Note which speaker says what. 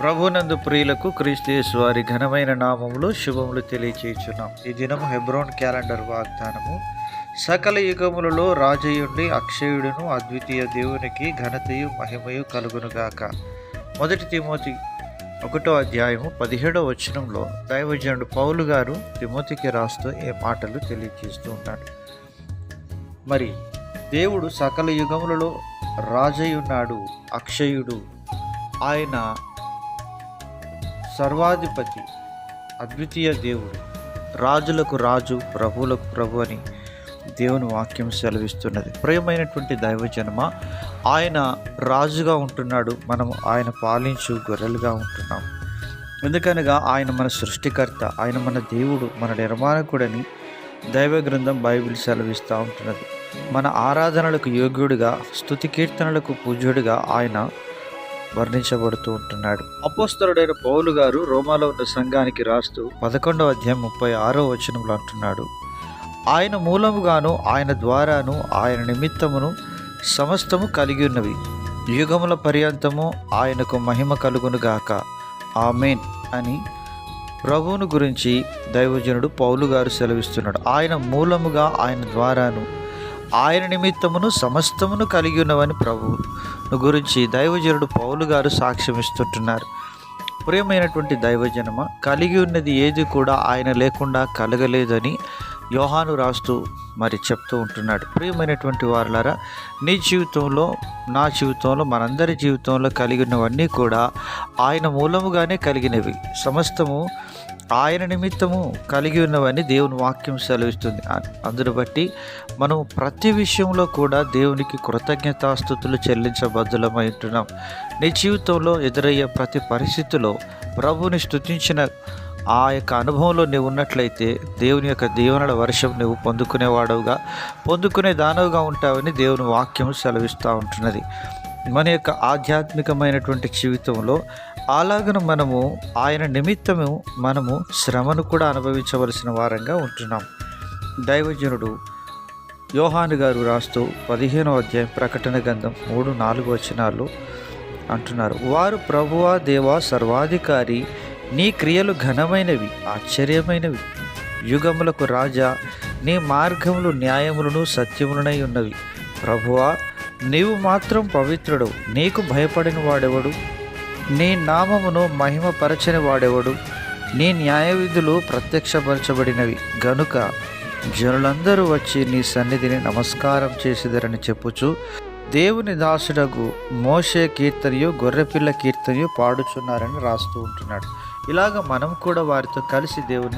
Speaker 1: ప్రభునందు ప్రియులకు క్రీస్తు యేసు వారి ఘనమైన నామములు శుభములు తెలియచేయుచున్నాం. ఈ దినము హెబ్రోన్ క్యాలెండర్ వాగ్దానము. సకల యుగములలో రాజయుండి అక్షయుడును అద్వితీయ దేవునికి ఘనతయు మహిమయు కలుగునుగాక. 1 తిమోతి 1వ అధ్యాయము 17వ వచనంలో దైవజనుడు పౌలు గారు తిమోతికి రాస్తూ ఈ మాటలు తెలియజేస్తూ ఉన్నాడు. మరి దేవుడు సకల యుగములలో రాజయున్నాడు, అక్షయుడు, ఆయన సర్వాధిపతి, అద్వితీయ దేవుడు, రాజులకు రాజు, ప్రభువులకు ప్రభు అని దేవుని వాక్యం సెలవిస్తున్నది. ప్రియమైనటువంటి దైవజనమ, ఆయన రాజుగా ఉంటున్నాడు, మనము ఆయన పాలించు గొర్రెలుగా ఉంటున్నాం. ఎందుకనగా ఆయన మన సృష్టికర్త, ఆయన మన దేవుడు, మన నిర్మాణకుడని దైవ గ్రంథం బైబిల్ సెలవిస్తూ ఉంటున్నది. మన ఆరాధనలకు యోగ్యుడిగా, స్తుతి కీర్తనలకు పూజ్యుడిగా ఆయన వర్ణించబడుతూ ఉంటున్నాడు. అపోస్తలుడైన పౌలు గారు రోమాలో ఉన్న సంఘానికి రాస్తూ 11వ అధ్యాయం 36వ వచనంలో అంటున్నాడు, ఆయన మూలముగాను, ఆయన ద్వారాను, ఆయన నిమిత్తమును సమస్తము కలిగి ఉన్నవి, యుగముల పర్యంతము ఆయనకు మహిమ కలుగునుగాక, ఆమేన్ అని ప్రభువును గురించి దైవజనుడు పౌలు గారు సెలవిస్తున్నాడు. ఆయన మూలముగా, ఆయన ద్వారాను, ఆయన నిమిత్తమును సమస్తమును కలిగి ఉన్నవని ప్రభువును గురించి దైవజనుడు పౌలు గారు సాక్ష్యం ఇస్తుంటున్నారు. ప్రియమైనటువంటి దైవజనమ, కలిగి ఉన్నది ఏది కూడా ఆయన లేకుండా కలగలేదని యోహాను రాస్తూ మరి చెప్తూ ఉంటున్నాడు. ప్రియమైనటువంటి వారులారా, నీ జీవితంలో, నా జీవితంలో, మనందరి జీవితంలో కలిగి ఉన్నవన్నీ కూడా ఆయన మూలముగానే కలిగినవి, సమస్తము ఆయన నిమిత్తము కలిగి ఉన్నవని దేవుని వాక్యం సెలవిస్తుంది. అందును బట్టి మనం ప్రతి విషయంలో కూడా దేవునికి కృతజ్ఞతాస్తుతులు చెల్లించబద్దులమై ఉంటున్నాం. నీ జీవితంలో ఎదురయ్యే ప్రతి పరిస్థితిలో ప్రభువుని స్తుతించిన ఆ యొక్క అనుభవంలో నువ్వు ఉన్నట్లయితే దేవుని యొక్క దీవెనల వర్షం నువ్వు పొందుకునే దానవుగా ఉంటావని దేవుని వాక్యం సెలవిస్తూ ఉంటున్నది. మన యొక్క ఆధ్యాత్మికమైనటువంటి జీవితంలో అలాగను మనము ఆయన నిమిత్తము మనము శ్రమను కూడా అనుభవించవలసిన వారంగా ఉంటున్నాం. దైవజనుడు యోహాను గారు రాస్తూ 15వ అధ్యాయం ప్రకటన గ్రంథం 3-4 వచనాలు అంటున్నారు, వారు ప్రభువా దేవా సర్వాధికారి, నీ క్రియలు ఘనమైనవి, ఆశ్చర్యమైనవి, యుగములకు రాజా, నీ మార్గములు న్యాయములను సత్యములనై ఉన్నవి. ప్రభువా, నీవు మాత్రం పవిత్రుడు, నీకు భయపడిన వాడెవడు? నీ నామమును మహిమపరచని వాడెవడు? నీ న్యాయవిధులు ప్రత్యక్షపరచబడినవి గనుక జనులందరూ వచ్చి నీ సన్నిధిని నమస్కారం చేసిదరని చెప్పుచు దేవుని దాసుడగు మోషే కీర్తనయు, గొర్రెపిల్ల కీర్తనయు పాడుచున్నారని రాస్తూ ఉంటున్నాడు. ఇలాగ మనం కూడా వారితో కలిసి దేవుని